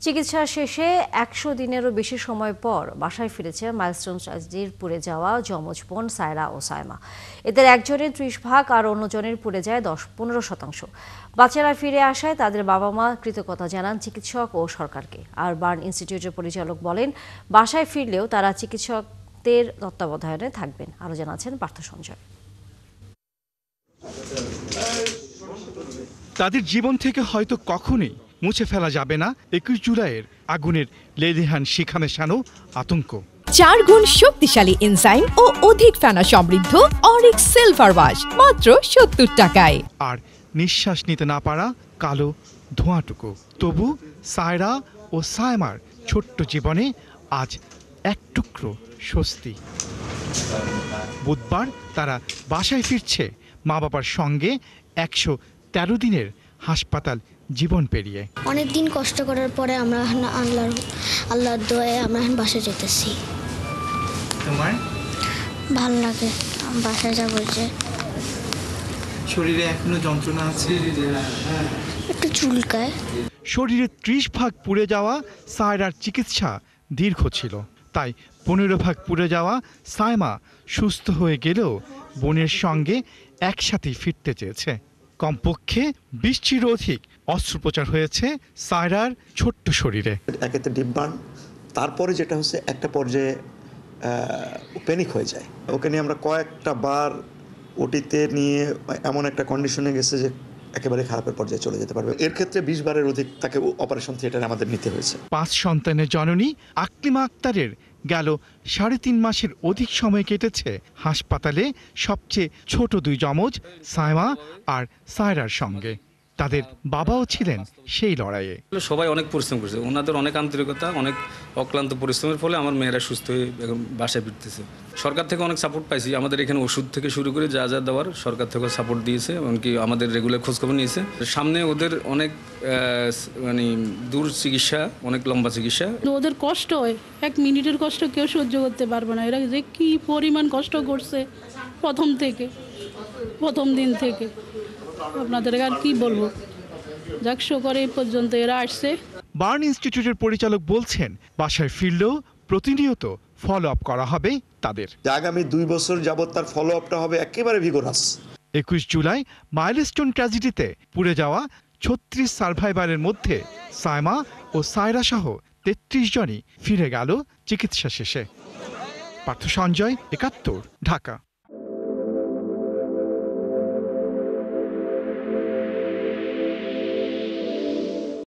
চিকিৎসা শেষে ১০০ দিনেরও বেশি সময় পর বাসায় ফিরেছে মাইলস্টোন ট্র্যাজেডির পুড়ে যাওয়া যমজ বোন সায়রা ও সায়মা। এদের একজনের ৩০ ভাগ আর অন্যজনের পুড়ে যায় ১৫%। বাচ্চারা ফিরে আসায় তাদের বাবা মা কৃতজ্ঞতা জানান চিকিৎসক ও সরকারকে। আর বার্ন ইনস্টিটিউটের পরিচালক বলেন, বাসায় ফিরলেও তারা চিকিৎসকদের তত্ত্বাবধানে থাকবেন। আরও জানাচ্ছেন পার্থ সঞ্জয়। তাদের জীবন থেকে হয়তো কখনোই মুছে ফেলা যাবে না ২১ জুলাইয়ের আগুনের লেলিহান শিখা মেশানো আতঙ্ক। ৪ গুণ শক্তিশালী এনজাইম ও অধিক ফেনা সমৃদ্ধ অরিক সিলভার ওয়াশ মাত্র ৭০ টাকায়। আর নিঃশ্বাস নিতে না পারা কালো ধোঁয়াটুকু। তবু সায়রা ও সায়মার ছোট্ট জীবনে আজ এক টুকরো স্বস্তি। বুধবার তারা বাসায় ফিরছে মা বাবার সঙ্গে ১১৩ দিনের হাসপাতাল জীবন পেরিয়ে। অনেক দিন কষ্ট করার পরে আমরা আল্লাহর দোয়ায় আমরা বাসায় যেতেছি। তোমার ভালো লাগে, বাসায় যাবো। যে শরীরে এখনো যন্ত্রণা আছে, একটু চুলকায়। শরীরে ৩০ ভাগ পুড়ে যাওয়া সায়রার চিকিৎসা দীর্ঘ ছিল, তাই ১৫ ভাগ পুড়ে যাওয়া সায়মা সুস্থ হয়ে গেলেও বোনের সঙ্গে একসাথেই ফিরতে চেয়েছে। কমপক্ষে ২০টির অধিক অস্ত্রোপচার হয়েছে সায়রার ছোট্ট শরীরে। একেতে ডিপ বার্ন, তারপরে যেটা হচ্ছে একটা পর্যায়ে প্যানিক হয়ে যায়। ওকে নিয়ে আমরা কয়েকটা বার ওটিতে নিয়ে এমন একটা কন্ডিশনে গেছে যে একেবারে খারাপের পর্যায়ে চলে যেতে পারবে। এর ক্ষেত্রে ২০ বারের অধিক তাকে অপারেশন থিয়েটারে আমাদের নিতে হয়েছে। ৫ সন্তানের জননী আকলিমা আক্তারের গেল ৩.৫ মাসের অধিক সময় কেটেছে হাসপাতালে সবচেয়ে ছোট ২ যমজ সায়মা আর সায়রার সঙ্গে। তাদের বাবাও ছিলেন সেই লড়াইয়ে। সবাই অনেক পরিশ্রম করছে, ওনাদের অনেক আন্তরিকতা, অনেক অক্লান্ত পরিশ্রমের ফলে আমার মেয়েরা সুস্থ হয়ে এখন বাসায় ফিরতেছে। সরকার থেকে অনেক সাপোর্ট পাইছি, আমাদের এখানে ওষুধ থেকে শুরু করে যা যা দেওয়ার সরকার থেকে সাপোর্ট দিয়েছে, এমনকি আমাদের রেগুলার খোঁজখবর নিয়েছে। সামনে ওদের অনেক মানে দূর চিকিৎসা, অনেক লম্বা চিকিৎসা। ওদের কষ্ট হয়, ১ মিনিটের কষ্ট কেউ সহ্য করতে পারবে না। এরা যে কি পরিমাণ কষ্ট করছে প্রথম দিন থেকে, আপনাদের আর কি বলবো। যাকশো করে এই পর্যন্ত এরা আসছে। বার্ন ইনস্টিটিউটের পরিচালক বলছেন, বাসায় ফিরলেও প্রতিনিয়ত ফলো আপ করা হবে তাদের। আগামী ২ বছর যাবত তার ফলো আপটা হবে একেবারে ভিগোরাস। ২১ জুলাই মাইলস্টোন ট্র্যাজেডিতে পুড়ে যাওয়া ৩৬ সার্ভাইভারের মধ্যে সায়মা ও সায়রা সহ ৩৩ জনই ফিরে গেল চিকিৎসা শেষে। পার্থ সঞ্জয়, ৭১, ঢাকা।